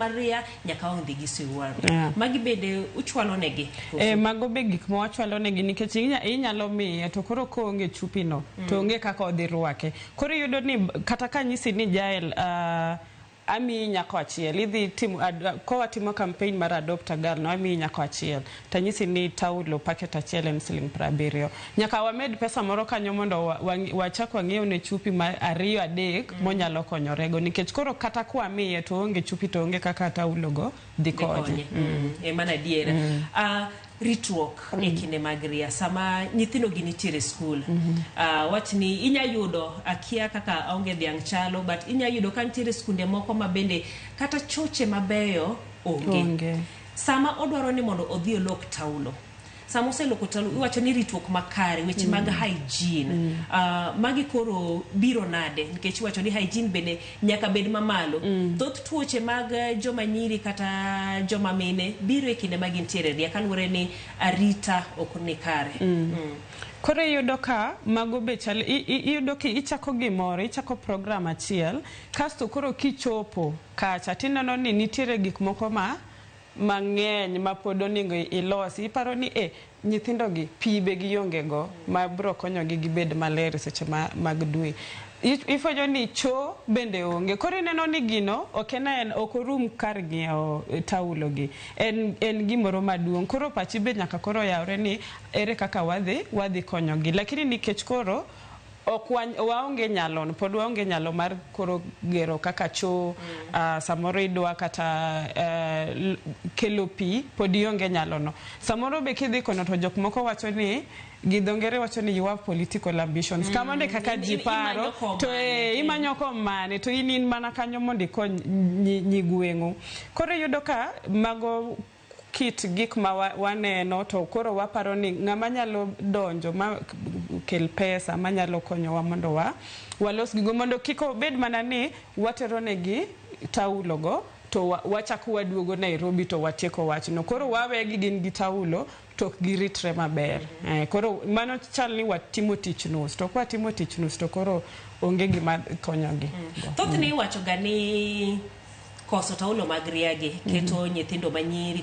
Maria nyaka ondhi gi siwaro. Magi bende uchwalo negi. Mago be gik ma wachwalo negi nikech inyalo miye to koro koonge chupi no to onge kaka odhi rwake. Koro yudo ni kata ka nyisi ni Jael ami nyako achiel idhi timo ko watimo campaign mar adopt a girl no ami nyako achiel tanyisi ni taulo packet achiel en $70. Nyaka wamed pesa moro kanyo mondo wachak wang'iew ne chupi ma 2 3 monyalo konyorego nikech koro kata kwa miye to onge chupi to onge kaka taulo go dhi konye. Mana diere. Ritruok e kinde mag ria sama nyithindo gi nitiere skul. Wachni inya yudo akia kaka aonge dhiang' chalo but inya yudo ka nitiere skunde moko ma bende kata choche mabeyo onge. Sama odwaro ni mondo odhi olok taulo. Sama oseloko taulo iwacho ni ritruok makare weche mag hygiene. Magi koro biro nade nikech iwacho ni hygiene bende nyaka bed mamalo. Thoth tuoche mag joma nyiri kata joma mine biro e kinde mag nitiere ria kaluwore ni arita ok ni kare. Koro yudo ka mago be chal yudo ki ichako gimoro ichako program achiel kasto koro kichopo kacha tineno ni nitiere gik moko mang'eny ma pod onego ilosi iparo ni nyithindo gi pibe gi yonge go ma bro konyo gi gibed maler seche mag dwe ifojo ni cho bende onge koro neno ni gino en okorum kar ng'iewo taulo gi en gimoro maduong' koro pachi be nyaka koro yawre ni ere kaka wadhi konyo gi lakini nikech koro waonge nyalo pod waonge nyalo mar koro gero kaka cho samoro idwa kata kelo pi pod ionge nyalo no samoro be kidhi kono to jok moko wacho ni gidongere wacho ni you have political ambitions kama ne kaka jiparo to imanyo komane to in mana kanyo mondo ikony nyigwengu koro yudo ka mago kit gik ma waneno to koro waparo ni ng'ama nyalo donjo ma kel pesa manyalo konyowa mondo walos gigo mondo kiko bed mana ni watero negi taulo go to wachako waduogo Nairobi to watieko wachno koro wawegi gin gi taulo to giritre maber koro mano chal ni watimo tich nus to kwa timo tich nus to koro onge gima konyogi. Thoth ni wacho ga ni koso taulo mag riagi keto nyithindo manyiri